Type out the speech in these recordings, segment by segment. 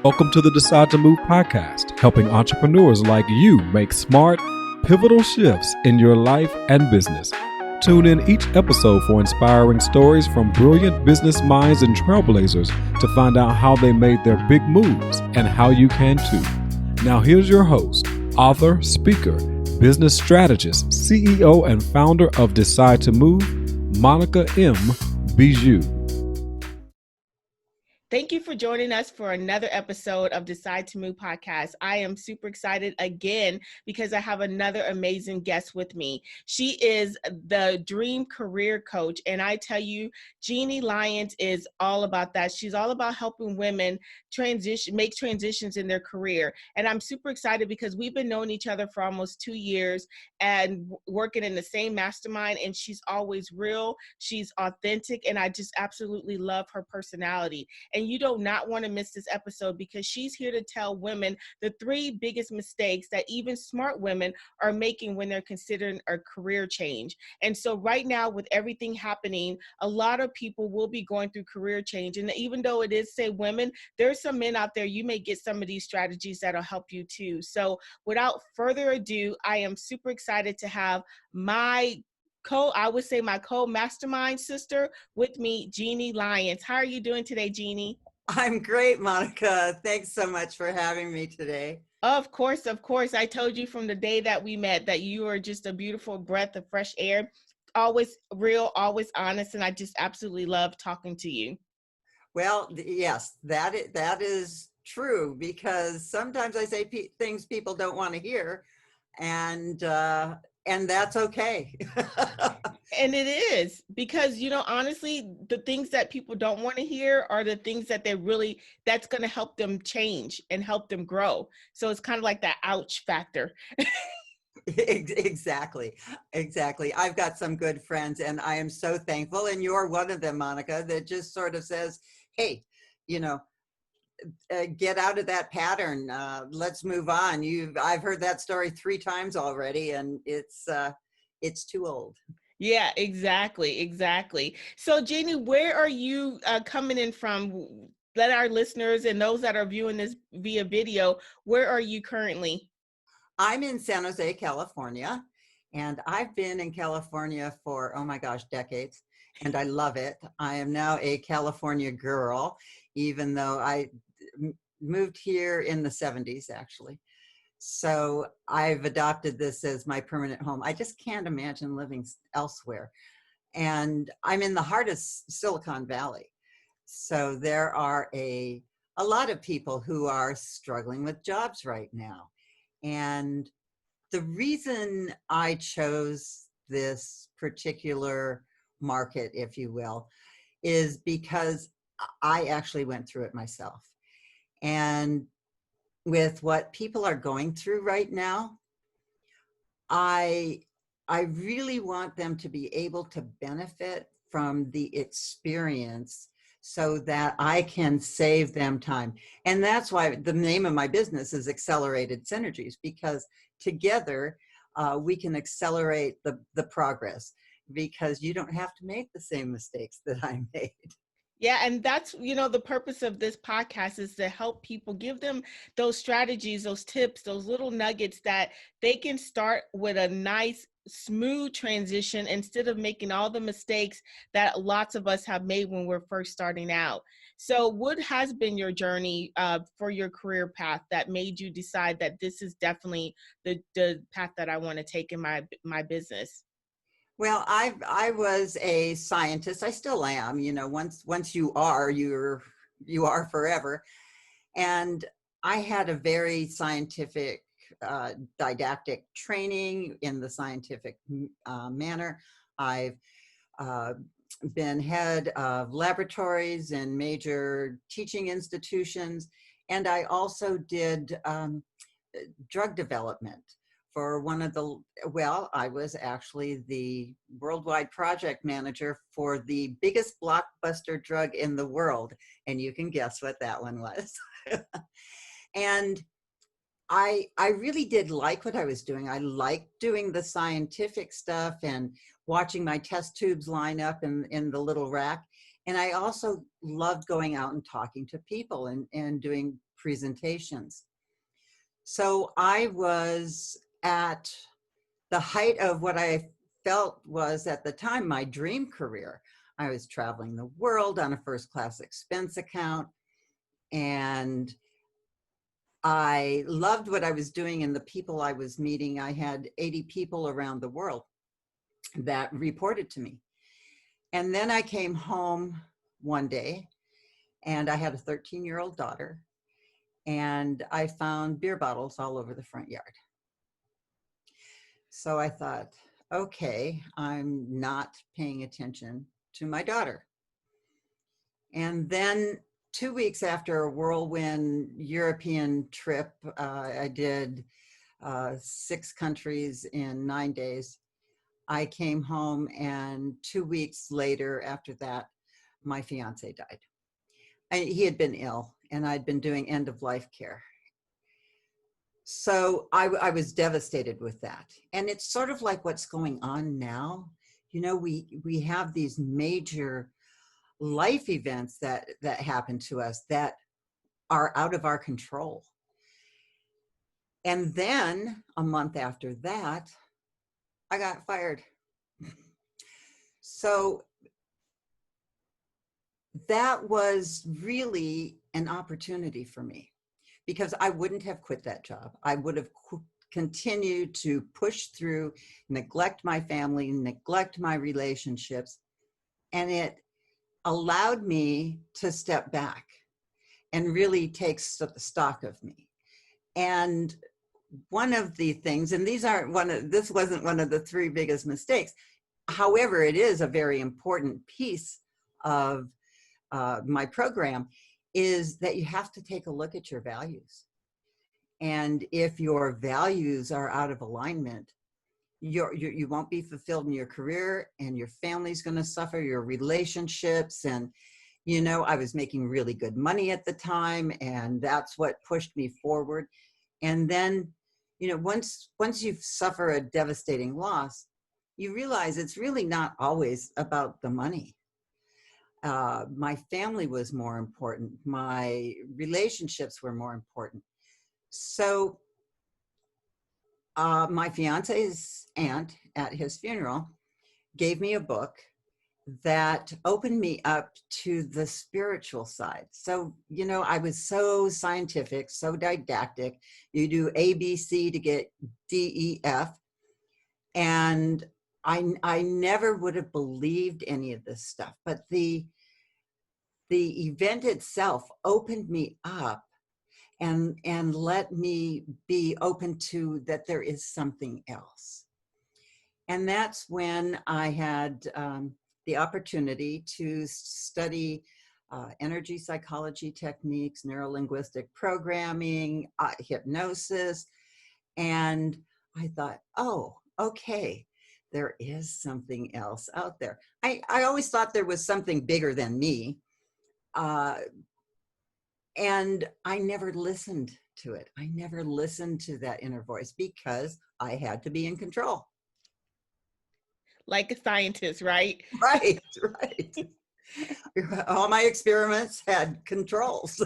Welcome to the Decide to Move podcast, helping entrepreneurs like you make smart, pivotal shifts in your life and business. Tune in each episode for inspiring stories from brilliant business minds and trailblazers to find out how they made their big moves and how you can too. Now here's your host, author, speaker, business strategist, CEO, and founder of Decide to Move, Monica M. Bijou. Thank you for joining us for another episode of Decide to Move podcast. I am super excited again because I have another amazing guest with me. She is the dream career coach, and I tell you, Jeanne Lyons is all about that. She's all about helping women make transitions in their career. And I'm super excited because we've been knowing each other for almost 2 years and working in the same mastermind, and she's always real, she's authentic, and I just absolutely love her personality. And you do not want to miss this episode because she's here to tell women the 3 biggest mistakes that even smart women are making when they're considering a career change. And so right now, with everything happening, a lot of people will be going through career change. And even though it is, say, women, there's some men out there, you may get some of these strategies that'll help you too. So without further ado, I am super excited to have my co-mastermind sister with me, Jeanne Lyons. How are you doing today, Jeanne? I'm great, Monica. Thanks so much for having me today. Of course, of course. I told you from the day that we met that you are just a beautiful breath of fresh air, always real, always honest, and I just absolutely love talking to you. Well, yes, that is true because sometimes I say things people don't want to hear, and that's okay. And it is because, honestly, the things that people don't want to hear are the things that that's going to help them change and help them grow. So it's kind of like that ouch factor. Exactly. I've got some good friends and I am so thankful. And you're one of them, Monica, that just sort of says, hey, get out of that pattern. Let's move on. I've heard that story 3 times already and it's too old. Yeah, exactly. So, Jeanne, where are you coming in from? Let our listeners and those that are viewing this via video, where are you currently? I'm in San Jose, California, and I've been in California for, oh my gosh, decades, and I love it. I am now a California girl, even though I moved here in the 70s, actually. So I've adopted this as my permanent home. I just can't imagine living elsewhere. And I'm in the heart of Silicon Valley. So there are a lot of people who are struggling with jobs right now. And the reason I chose this particular market, if you will, is because I actually went through it myself. And with what people are going through right now, I really want them to be able to benefit from the experience so that I can save them time. And that's why the name of my business is Accelerated Synergies, because together we can accelerate the progress, because you don't have to make the same mistakes that I made. Yeah, and that's, the purpose of this podcast is to help people, give them those strategies, those tips, those little nuggets that they can start with a nice, smooth transition instead of making all the mistakes that lots of us have made when we're first starting out. So what has been your journey for your career path that made you decide that this is definitely the path that I want to take in my business? Well, I was a scientist. I still am. Once you are, you are forever. And I had a very scientific, didactic training in the scientific manner. I've been head of laboratories in major teaching institutions, and I also did drug development for I was actually the worldwide project manager for the biggest blockbuster drug in the world. And you can guess what that one was. And I really did like what I was doing. I liked doing the scientific stuff and watching my test tubes line up in the little rack. And I also loved going out and talking to people and doing presentations. So I was at the height of what I felt was at the time my dream career. I was traveling the world on a first class expense account, and I loved what I was doing and the people I was meeting. I had 80 people around the world that reported to me. And then I came home one day and I had a 13-year-old daughter, and I found beer bottles all over the front yard. So I thought, okay, I'm not paying attention to my daughter. And then 2 weeks after a whirlwind European trip, I did 6 countries in 9 days. I came home, and 2 weeks later after that, my fiancé died. He had been ill, and I'd been doing end-of-life care. So I was devastated with that. And it's sort of like what's going on now. You know, we have these major life events that happen to us that are out of our control. And then a month after that, I got fired. So that was really an opportunity for me, because I wouldn't have quit that job. I would have continued to push through, neglect my family, neglect my relationships. And it allowed me to step back and really take stock of me. And one of the things, and this wasn't one of the 3 biggest mistakes. However, it is a very important piece of my program, is that you have to take a look at your values. And if your values are out of alignment, you won't be fulfilled in your career, and your family's going to suffer, your relationships. And, you know, I was making really good money at the time, and that's what pushed me forward. And then, you know, once you suffer a devastating loss, you realize it's really not always about the money. My family was more important. My relationships were more important. So my fiance's aunt at his funeral gave me a book that opened me up to the spiritual side. So, you know, I was so scientific, so didactic. You do ABC to get DEF. And I never would have believed any of this stuff. But the event itself opened me up and let me be open to that there is something else. And that's when I had the opportunity to study energy psychology techniques, neurolinguistic programming, hypnosis. And I thought, oh, okay, there is something else out there. I always thought there was something bigger than me. And I never listened to it. I never listened to that inner voice because I had to be in control. Like a scientist, right? Right. All my experiments had controls.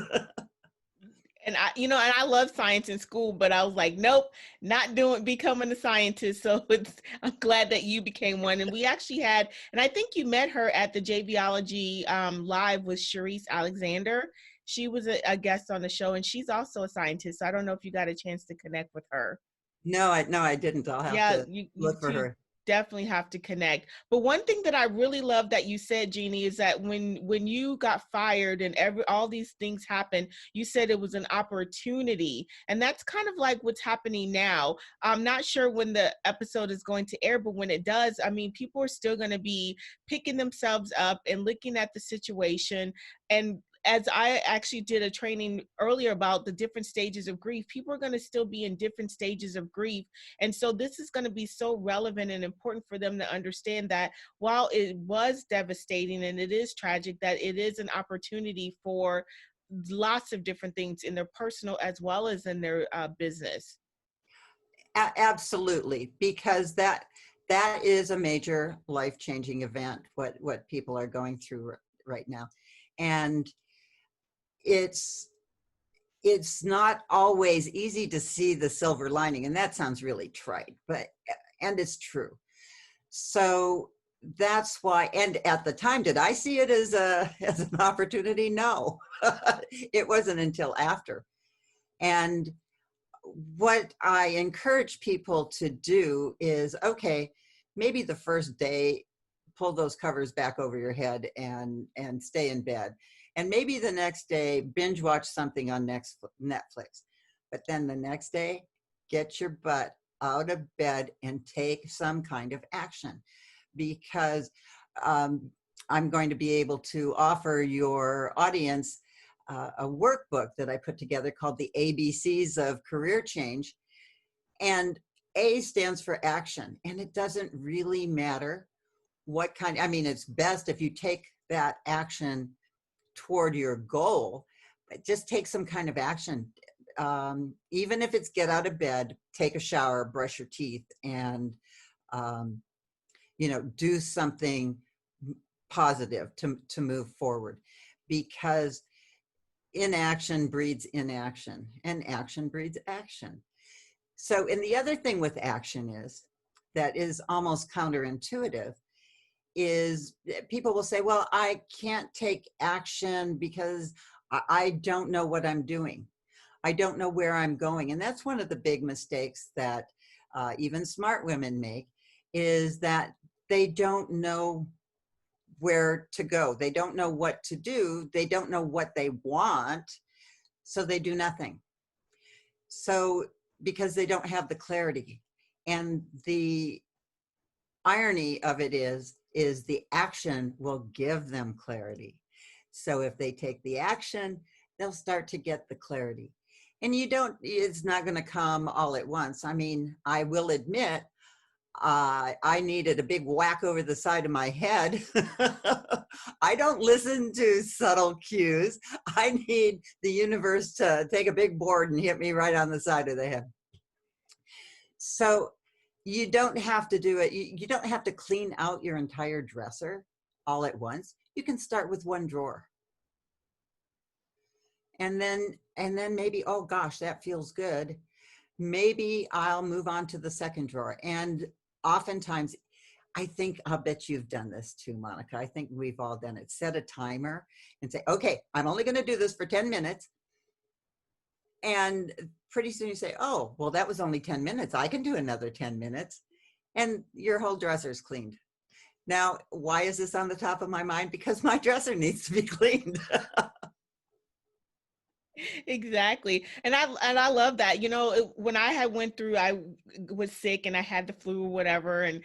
And I love science in school, but I was like, nope, not becoming a scientist. So I'm glad that you became one. And we actually had, and I think you met her at the JBiology Live with Sharice Alexander. She was a guest on the show, and she's also a scientist. So I don't know if you got a chance to connect with her. No, I didn't. I'll have to look for her. Definitely have to connect. But one thing that I really love that you said, Jeannie, is that when you got fired and all these things happened, you said it was an opportunity. And that's kind of like what's happening now. I'm not sure when the episode is going to air, but when it does, I mean, people are still going to be picking themselves up and looking at the situation. And as I actually did a training earlier about the different stages of grief, people are going to still be in different stages of grief. And so this is going to be so relevant and important for them to understand that while it was devastating and it is tragic, that it is an opportunity for lots of different things in their personal as well as in their business. Absolutely, because that is a major life-changing event, what people are going through right now. And it's not always easy to see the silver lining. And that sounds really trite, and it's true. So that's why, and at the time, did I see it as an opportunity? No, it wasn't until after. And what I encourage people to do is, okay, maybe the first day, pull those covers back over your head and stay in bed. And maybe the next day, binge watch something on Netflix. But then the next day, get your butt out of bed and take some kind of action, because I'm going to be able to offer your audience a workbook that I put together called the ABCs of Career Change. And A stands for action. And it doesn't really matter what kind. I mean, it's best if you take that action toward your goal, but just take some kind of action. Even if it's get out of bed, take a shower, brush your teeth, and do something positive to move forward, because inaction breeds inaction, and action breeds action. So, and the other thing with action is that is almost counterintuitive, is people will say, well, I can't take action because I don't know what I'm doing. I don't know where I'm going. And that's one of the big mistakes that even smart women make, is that they don't know where to go. They don't know what to do. They don't know what they want. So they do nothing. So because they don't have the clarity. And the irony of it is the action will give them clarity. So if they take the action, they'll start to get the clarity. And it's not going to come all at once. I mean, I will admit, I needed a big whack over the side of my head. I don't listen to subtle cues. I need the universe to take a big board and hit me right on the side of the head. So you don't have to do it. You don't have to clean out your entire dresser all at once. You can start with one drawer. And then maybe, oh gosh, that feels good. Maybe I'll move on to the second drawer. And oftentimes, I'll bet you've done this too, Monica. I think we've all done it. Set a timer and say, okay, I'm only going to do this for 10 minutes. And pretty soon you say, oh, well, that was only 10 minutes. I can do another 10 minutes. And your whole dresser's cleaned. Now, why is this on the top of my mind? Because my dresser needs to be cleaned. Exactly. And I love that. When I was sick and I had the flu or whatever, and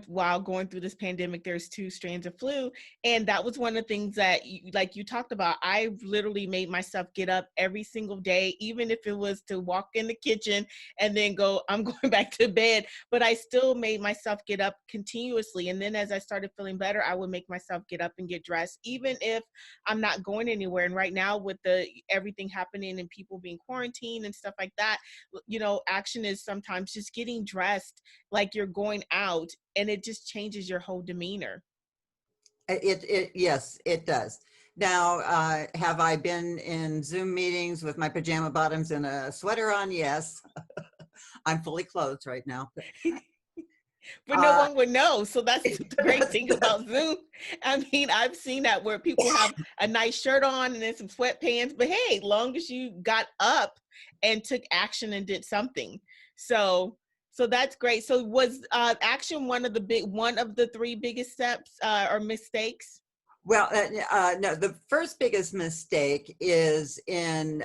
while going through this pandemic, there's 2 strands of flu. And that was one of the things that like you talked about. I literally made myself get up every single day, even if it was to walk in the kitchen and then I'm going back to bed, but I still made myself get up continuously. And then as I started feeling better, I would make myself get up and get dressed, even if I'm not going anywhere. And right now with everything happening and people being quarantined and stuff like that, action is sometimes just getting dressed like you're going out, and it just changes your whole demeanor. Yes, it does. Now, have I been in Zoom meetings with my pajama bottoms and a sweater on? Yes. I'm fully clothed right now. But no one would know. So that's the great thing about Zoom. I mean, I've seen that where people have a nice shirt on and then some sweatpants, but hey, long as you got up and took action and did something. So that's great. So was action one of the 3 biggest steps or mistakes? Well, no, the first biggest mistake is in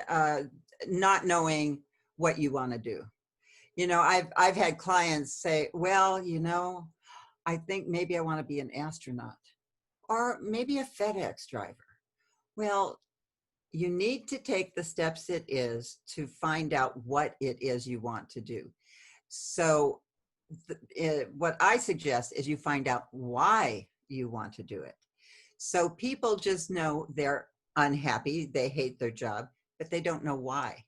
not knowing what you want to do. I've had clients say, well, I think maybe I want to be an astronaut or maybe a FedEx driver. Well, you need to take the steps it is to find out what it is you want to do. So what I suggest is you find out why you want to do it. So people just know they're unhappy, they hate their job, but they don't know why.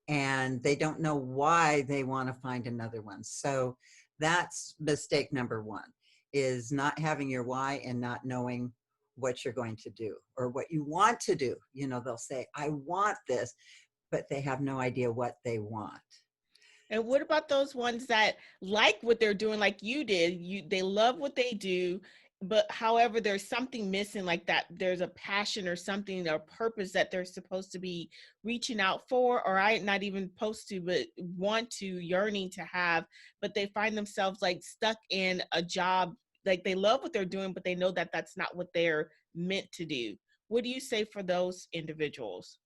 And they don't know why they want to find another one. So that's mistake number 1, is not having your why and not knowing what you're going to do or what you want to do. You know, they'll say, I want this, but they have no idea what they want. And what about those ones that like what they're doing, like you did? They love what they do, but however, there's something missing, like that. There's a passion or something or purpose that they're supposed to be reaching out for, or I not even supposed to, but want to, yearning to have, but they find themselves like stuck in a job. Like they love what they're doing, but they know that that's not what they're meant to do. What do you say for those individuals?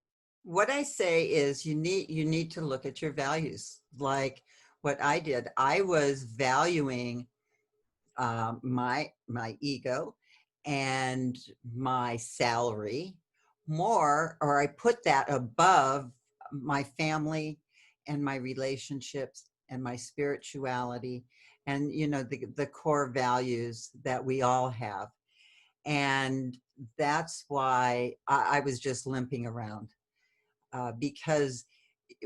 What I say is you need to look at your values. Like what I did, I was valuing my ego and my salary more, or I put that above my family and my relationships and my spirituality and, you know, the core values that we all have. And that's why I was just limping around, because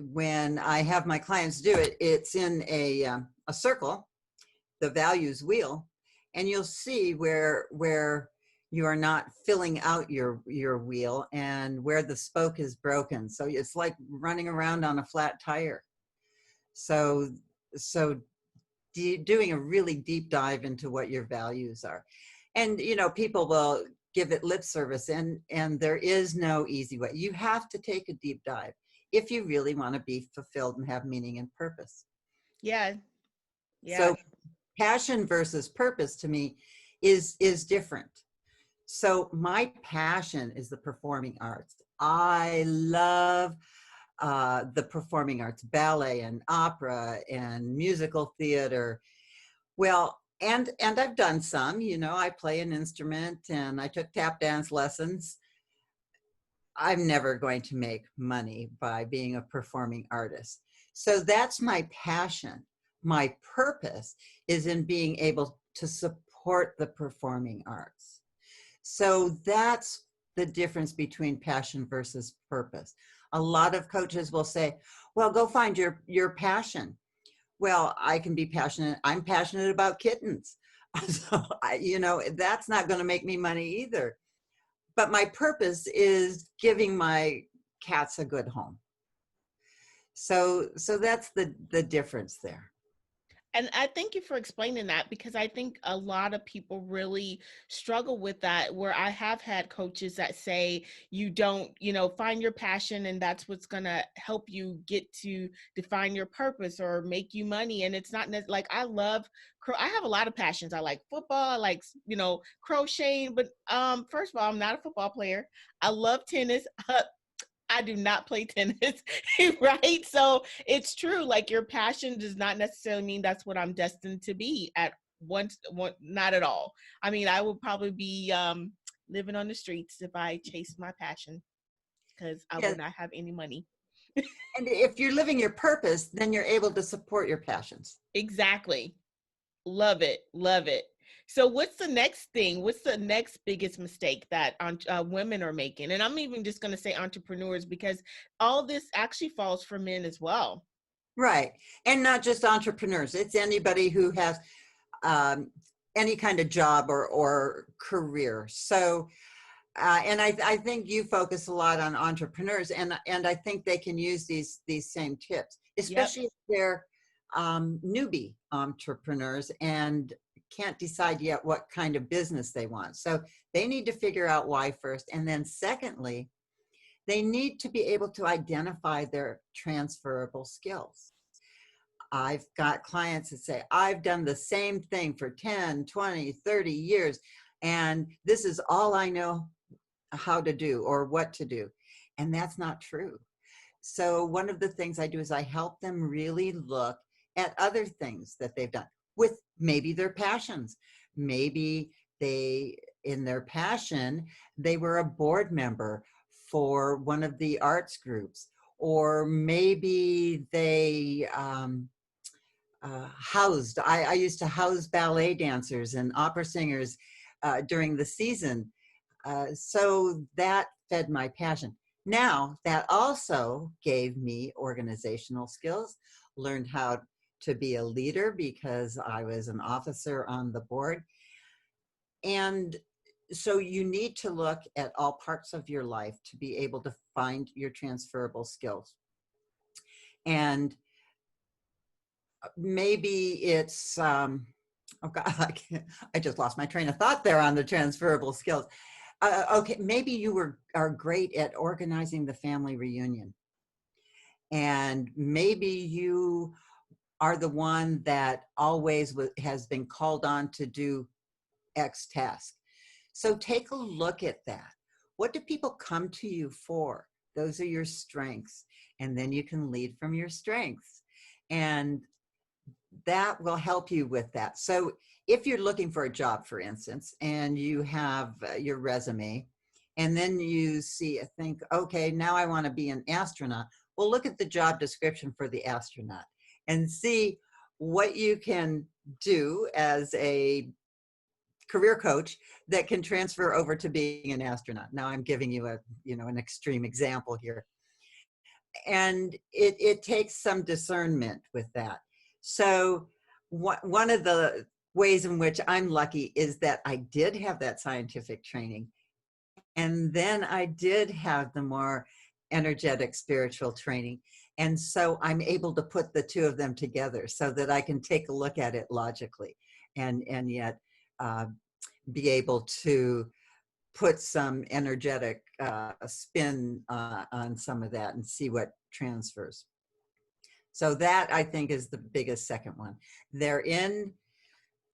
when I have my clients do it, it's in a circle, the values wheel, and you'll see where you are not filling out your wheel and where the spoke is broken. So it's like running around on a flat tire. So doing a really deep dive into what your values are. And, you know, people will give it lip service, and there is no easy way. You have to take a deep dive if you really want to be fulfilled and have meaning and purpose. Yeah. So passion versus purpose to me is different. So my passion is the performing arts. I love the performing arts, ballet and opera and musical theater. Well, and I've done some, you know, I play an instrument and I took tap dance lessons. I'm never going to make money by being a performing artist. So that's my passion. My purpose is in being able to support the performing arts. So that's the difference between passion versus purpose. A lot of coaches will say, well, go find your passion. Well, I can be passionate. I'm passionate about kittens. So, you know, that's not going to make me money either. But my purpose is giving my cats a good home. So that's the difference there. And I thank you for explaining that, because I think a lot of people really struggle with that, where I have had coaches that say you don't, find your passion and that's what's going to help you get to define your purpose or make you money. And it's not like I have a lot of passions. I like football. I like, crocheting. But first of all, I'm not a football player. I love tennis. I do not play tennis, right? So it's true. Like your passion does not necessarily mean that's what I'm destined to be at once. Not at all. I mean, I would probably be living on the streets if I chased my passion, because I would not have any money. And if you're living your purpose, then you're able to support your passions. Exactly. Love it. Love it. So what's the next thing? What's the next biggest mistake that women are making? And I'm even just going to say entrepreneurs, because all this actually falls for men as well. Right. And not just entrepreneurs. It's anybody who has any kind of job or career. So, and I think you focus a lot on entrepreneurs, and I think they can use these same tips, especially if they're newbie entrepreneurs and can't decide yet what kind of business they want. So they need to figure out why first. And then secondly, they need to be able to identify their transferable skills. I've got clients that say, I've done the same thing for 10, 20, 30 years, and this is all I know how to do or what to do. And that's not true. So one of the things I do is I help them really look at other things that they've done with maybe their passions. Maybe in their passion, they were a board member for one of the arts groups, or maybe they housed. I used to house ballet dancers and opera singers during the season. So that fed my passion. Now, that also gave me organizational skills, learned how to be a leader because I was an officer on the board. And So you need to look at all parts of your life to be able to find your transferable skills. And maybe it's, oh God, I just lost my train of thought there on the transferable skills. Okay, maybe you are great at organizing the family reunion. And maybe you are the one that always has been called on to do X task. So take a look at that. What do people come to you for? Those are your strengths. And then you can lead from your strengths. And that will help you with that. So if you're looking for a job, for instance, and you have your resume, and then you think, okay, now I want to be an astronaut. Well, look at the job description for the astronaut and see what you can do as a career coach that can transfer over to being an astronaut. Now I'm giving you an extreme example here. And it takes some discernment with that. So one of the ways in which I'm lucky is that I did have that scientific training. And then I did have the more energetic spiritual training. And so I'm able to put the two of them together so that I can take a look at it logically and yet be able to put some energetic spin on some of that and see what transfers. So that, I think, is the biggest second one. They're in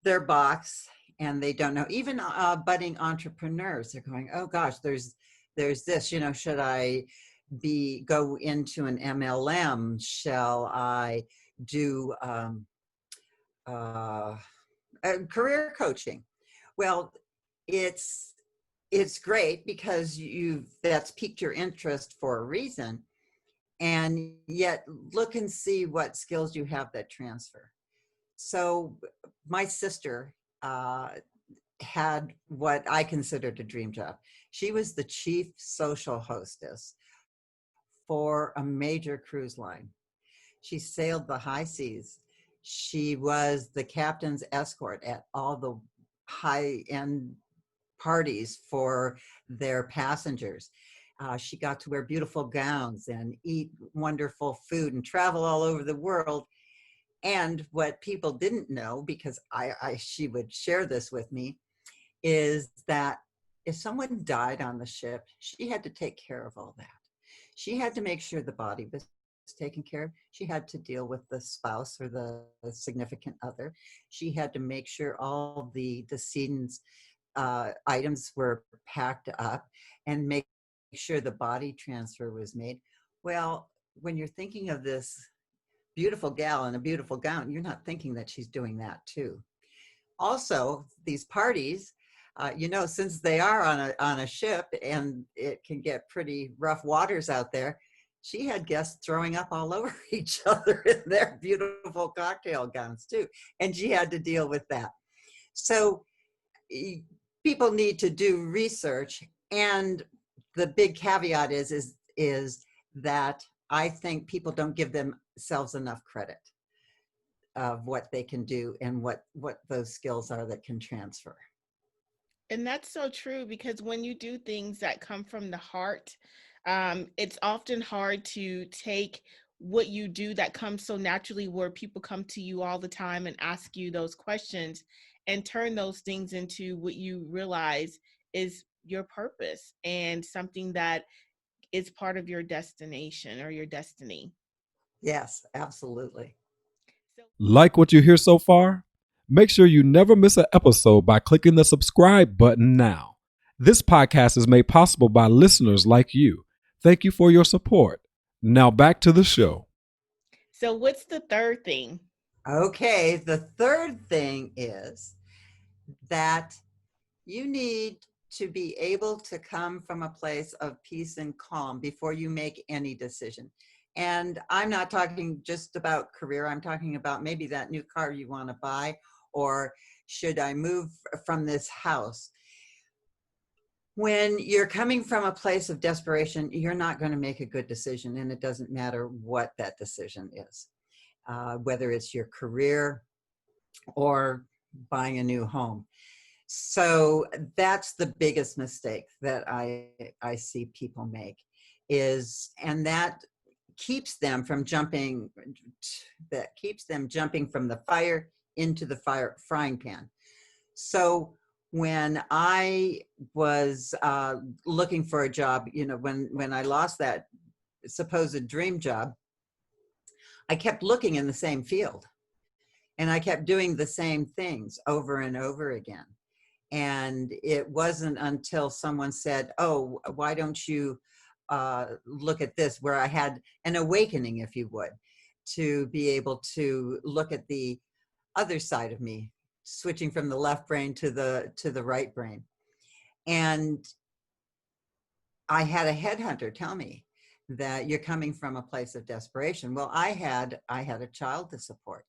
their box and they don't know. Even budding entrepreneurs, they're going, oh gosh, there's this, should I go into an MLM? Shall I do career coaching? Well, it's great because that's piqued your interest for a reason, and yet look and see what skills you have that transfer. So my sister had what I considered a dream job. She was the chief social hostess for a major cruise line. She sailed the high seas. She was the captain's escort at all the high-end parties for their passengers. She got to wear beautiful gowns and eat wonderful food and travel all over the world. And what people didn't know, because she would share this with me, is that if someone died on the ship, she had to take care of all that. She had to make sure the body was taken care of. She had to deal with the spouse or the significant other. She had to make sure all the decedent's items were packed up and make sure the body transfer was made. Well, when you're thinking of this beautiful gal in a beautiful gown, you're not thinking that she's doing that too. Also, these parties, since they are on a ship and it can get pretty rough waters out there, she had guests throwing up all over each other in their beautiful cocktail gowns too. And she had to deal with that. So people need to do research. And the big caveat is that I think people don't give themselves enough credit of what they can do and what those skills are that can transfer. And that's so true, because when you do things that come from the heart, it's often hard to take what you do that comes so naturally, where people come to you all the time and ask you those questions, and turn those things into what you realize is your purpose and something that is part of your destination or your destiny. Yes, absolutely. Like what you hear so far? Make sure you never miss an episode by clicking the subscribe button now. This podcast is made possible by listeners like you. Thank you for your support. Now back to the show. So what's the third thing? Okay, the third thing is that you need to be able to come from a place of peace and calm before you make any decision. And I'm not talking just about career. I'm talking about maybe that new car you want to buy, or should I move from this house? When you're coming from a place of desperation, you're not going to make a good decision, and it doesn't matter what that decision is, whether it's your career or buying a new home. So that's the biggest mistake that I see people make is, and that keeps them from jumping, from the fire into the frying pan. So when I was looking for a job, when I lost that supposed dream job, I kept looking in the same field and I kept doing the same things over and over again. And it wasn't until someone said, "Oh, why don't you look at this?" where I had an awakening, if you would, to be able to look at the other side of me, switching from the left brain to the right brain. And I had a headhunter tell me that you're coming from a place of desperation. Well, I had a child to support,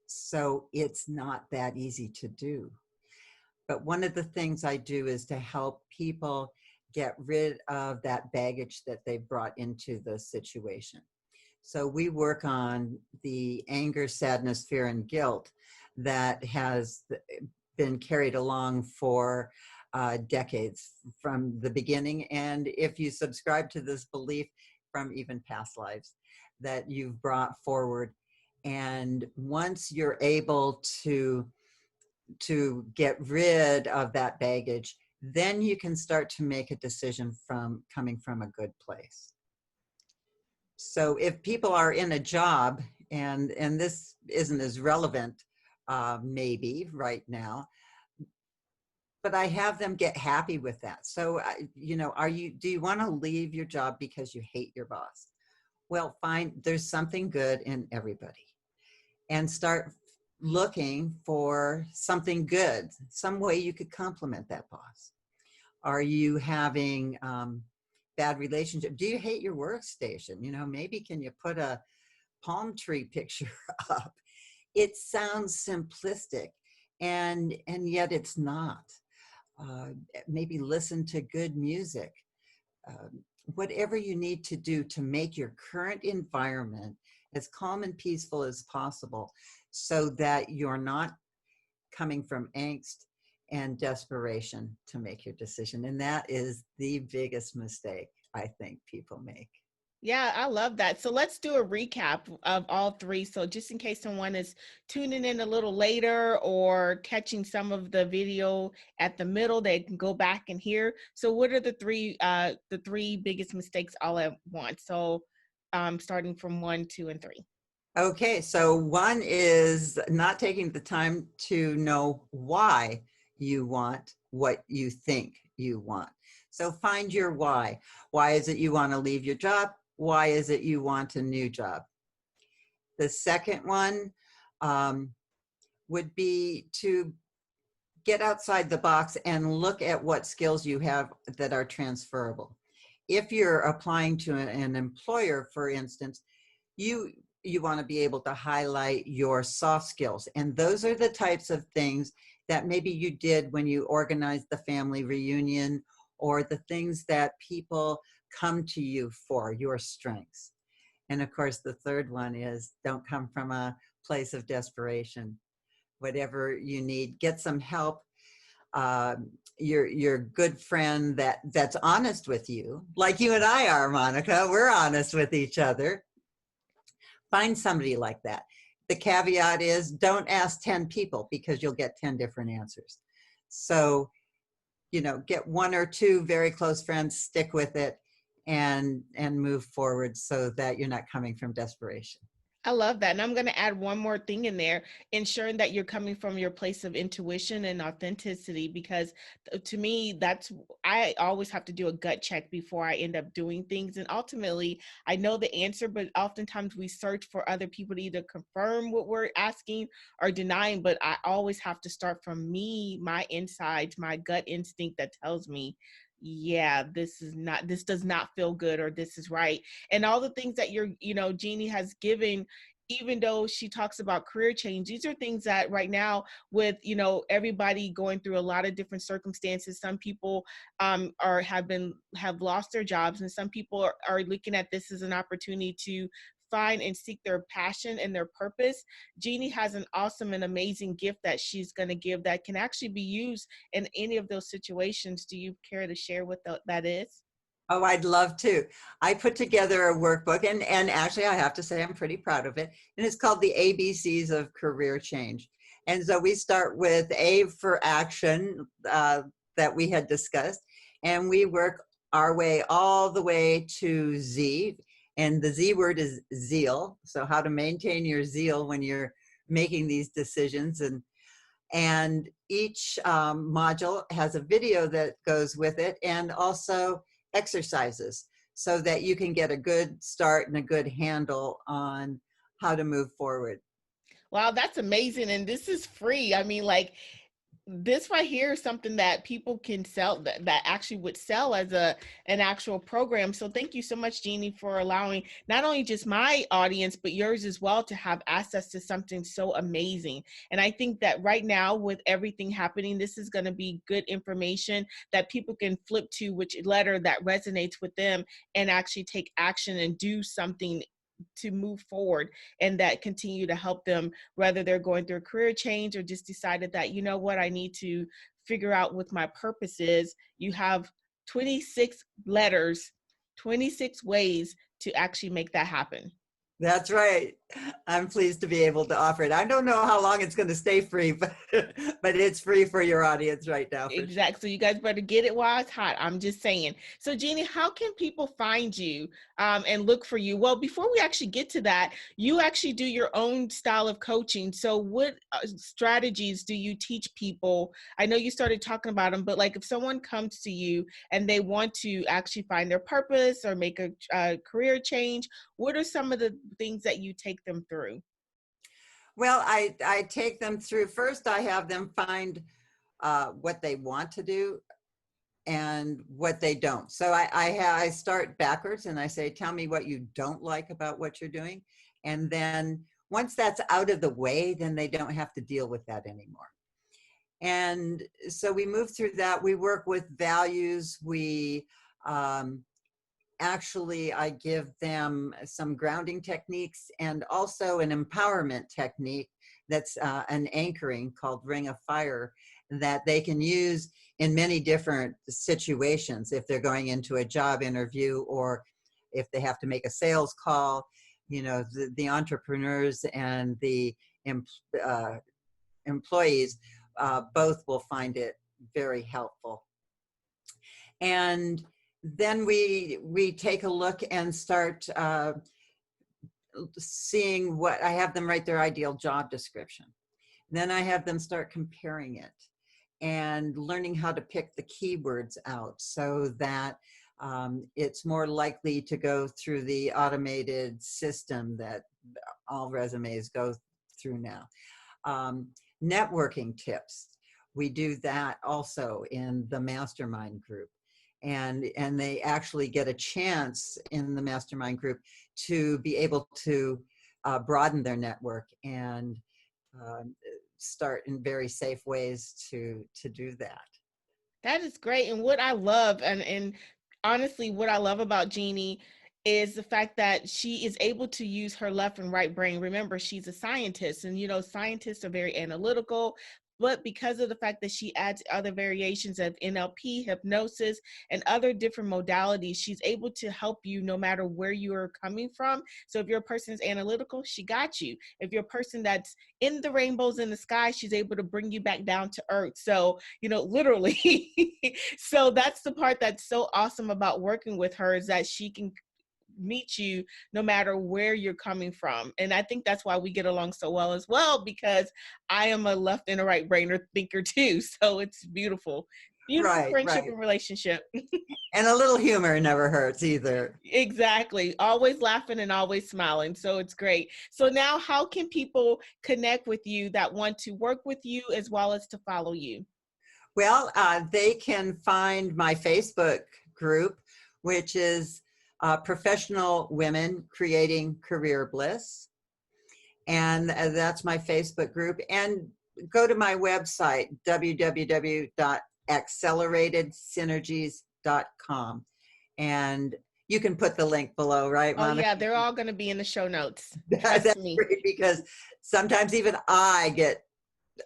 so it's not that easy to do. But one of the things I do is to help people get rid of that baggage that they brought into the situation. So we work on the anger, sadness, fear, and guilt that has been carried along for decades from the beginning. And if you subscribe to this belief from even past lives that you've brought forward, and once you're able to get rid of that baggage, then you can start to make a decision from coming from a good place. So if people are in a job, and this isn't as relevant maybe right now, but I have them get happy with that. So do you want to leave your job because you hate your boss? Well, fine, there's something good in everybody, and start looking for something good, some way you could compliment that boss. Are you having bad relationship? Do you hate your workstation? Maybe can you put a palm tree picture up? It sounds simplistic, and yet it's not. Maybe listen to good music. Whatever you need to do to make your current environment as calm and peaceful as possible, so that you're not coming from angst and desperation to make your decision. And that is the biggest mistake I think people make. Yeah, I love that. So let's do a recap of all three. So just in case someone is tuning in a little later or catching some of the video at the middle, they can go back and hear. So what are the three biggest mistakes all at once? So starting from 1, 2, and 3. Okay, so one is not taking the time to know why you want what you think you want. So find your why. Why is it you want to leave your job? Why is it you want a new job? The second one would be to get outside the box and look at what skills you have that are transferable. If you're applying to an employer, for instance, you want to be able to highlight your soft skills. And those are the types of things that maybe you did when you organized the family reunion, or the things that people come to you for, your strengths. And of course, the third one is don't come from a place of desperation. Whatever you need, get some help. Your good friend that's honest with you, like you and I are, Monica, we're honest with each other. Find somebody like that. The caveat is don't ask 10 people, because you'll get 10 different answers. So, get 1 or 2 very close friends, stick with it, and move forward so that you're not coming from desperation. I love that. And I'm going to add one more thing in there, ensuring that you're coming from your place of intuition and authenticity, because to me, I always have to do a gut check before I end up doing things. And ultimately, I know the answer, but oftentimes we search for other people to either confirm what we're asking or denying. But I always have to start from me, my insides, my gut instinct that tells me, yeah, this does not feel good, or this is right. And all the things that Jeanne has given, even though she talks about career change, these are things that right now with, everybody going through a lot of different circumstances, some people have lost their jobs, and some people are looking at this as an opportunity to find and seek their passion and their purpose, Jeanne has an awesome and amazing gift that she's going to give that can actually be used in any of those situations. Do you care to share what that is? Oh, I'd love to. I put together a workbook, and actually I have to say I'm pretty proud of it. And it's called the ABCs of Career Change. And so we start with A for action, that we had discussed, and we work our way all the way to Z. And the Z word is zeal. So how to maintain your zeal when you're making these decisions. And each module has a video that goes with it, and also exercises, so that you can get a good start and a good handle on how to move forward. Wow, that's amazing. And this is free. I mean, like, this right here is something that people can sell, that actually would sell as an actual program. So thank you so much, Jeanne, for allowing not only just my audience, but yours as well, to have access to something so amazing. And I think that right now, with everything happening, this is going to be good information that people can flip to which letter that resonates with them and actually take action and do something to move forward, and that continue to help them, whether they're going through a career change or just decided that, you know what, I need to figure out what my purpose is. You have 26 letters, 26 ways to actually make that happen. That's right. I'm pleased to be able to offer it. I don't know how long it's going to stay free, but it's free for your audience right now. Exactly. So you guys better get it while it's hot. I'm just saying. So Jeanne, how can people find you and look for you? Well, before we actually get to that, you actually do your own style of coaching. So what strategies do you teach people? I know you started talking about them, but like if someone comes to you and they want to actually find their purpose or make a career change, what are some of the things that you take them through? Well, I take them through. First, I have them find what they want to do and what they don't. So I start backwards and I say, tell me what you don't like about what you're doing. And then once that's out of the way, then they don't have to deal with that anymore. And so we move through that. We work with values. We actually, I give them some grounding techniques and also an empowerment technique that's an anchoring called Ring of Fire that they can use in many different situations. If they're going into a job interview or if they have to make a sales call, you know, the entrepreneurs and the employees both will find it very helpful. And then we take a look and start seeing what, I have them write their ideal job description. Then I have them start comparing it and learning how to pick the keywords out so that it's more likely to go through the automated system that all resumes go through now. Networking tips. We do that also in the mastermind group. And they actually get a chance in the mastermind group to be able to broaden their network and start in very safe ways to do that. That is great. And what I love, and honestly, what I love about Jeanne is the fact that she is able to use her left and right brain. Remember, she's a scientist, and you know, scientists are very analytical. But because of the fact that she adds other variations of NLP, hypnosis, and other different modalities, she's able to help you no matter where you are coming from. So if you're a person that's analytical, she got you. If you're a person that's in the rainbows in the sky, she's able to bring you back down to earth. So, you know, literally. So that's the part that's so awesome about working with her, is that she can meet you no matter where you're coming from. And I think that's why we get along so well as well, because I am a left and a right brainer thinker too. So it's beautiful. Beautiful Right, friendship right. and relationship. And a little humor never hurts either. Exactly. Always laughing and always smiling. So it's great. So now how can people connect with you that want to work with you as well as to follow you? Well, they can find my Facebook group, which is Professional Women Creating Career Bliss. And that's my Facebook group. And go to my website, www.acceleratedsynergies.com. And You can put the link below, right, Oh Monica? yeah, they're all going to be in the show notes. That's me. great, because sometimes even I get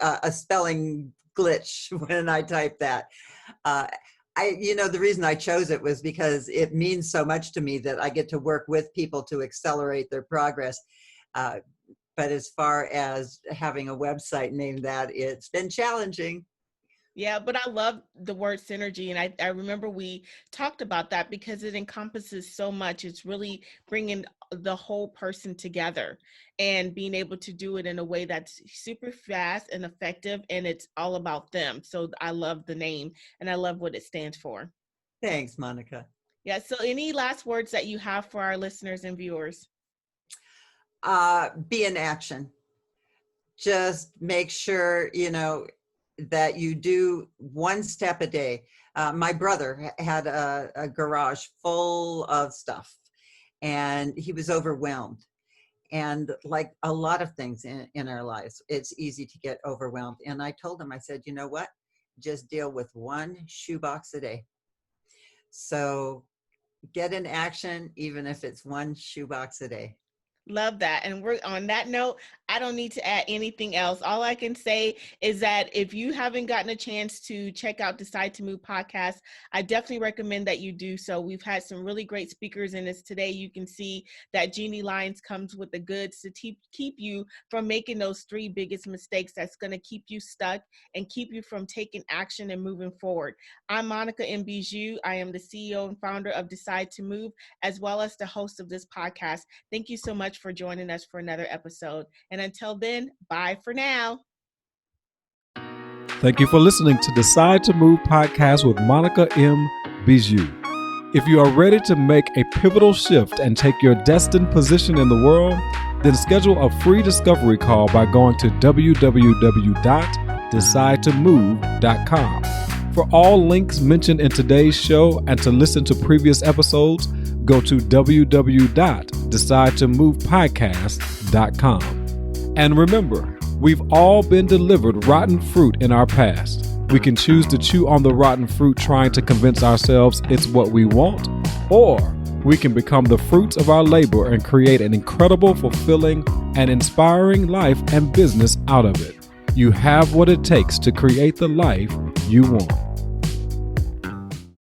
a spelling glitch when I type that. The reason I chose it was because it means so much to me that I get to work with people to accelerate their progress. But as far as having a website named that, it's been challenging. Yeah, but I love the word synergy. And I remember we talked about that because it encompasses so much. It's really bringing the whole person together and being able to do it in a way that's super fast and effective. And it's all about them. So I love the name and I love what it stands for. Thanks, Monica. Yeah. So any last words that you have for our listeners and viewers? Be in action. Just make sure, that you do one step a day. My brother had a garage full of stuff and he was overwhelmed. And like a lot of things in our lives, it's easy to get overwhelmed. And I told him, I said, you know what? Just deal with one shoebox a day. So get in action, even if it's one shoebox a day. Love that. And we're on that note, I don't need to add anything else. All I can say is that if you haven't gotten a chance to check out Decide to Move podcast, I definitely recommend that you do so. We've had some really great speakers in this today. You can see that Jeanne Lyons comes with the goods to keep you from making those 3 biggest mistakes that's going to keep you stuck and keep you from taking action and moving forward. I'm Monica M. Bijou. I am the CEO and founder of Decide to Move, as well as the host of this podcast. Thank you so much for joining us for another episode. And until then, bye for now. Thank you for listening to Decide to Move podcast with Monica M. Bijou. If you are ready to make a pivotal shift and take your destined position in the world, then schedule a free discovery call by going to www.decidetomove.com. For all links mentioned in today's show and to listen to previous episodes, go to www.decidetomove.podcast.com. And remember, we've all been delivered rotten fruit in our past. We can choose to chew on the rotten fruit trying to convince ourselves it's what we want, or we can become the fruits of our labor and create an incredible, fulfilling, and inspiring life and business out of it. You have what it takes to create the life you want.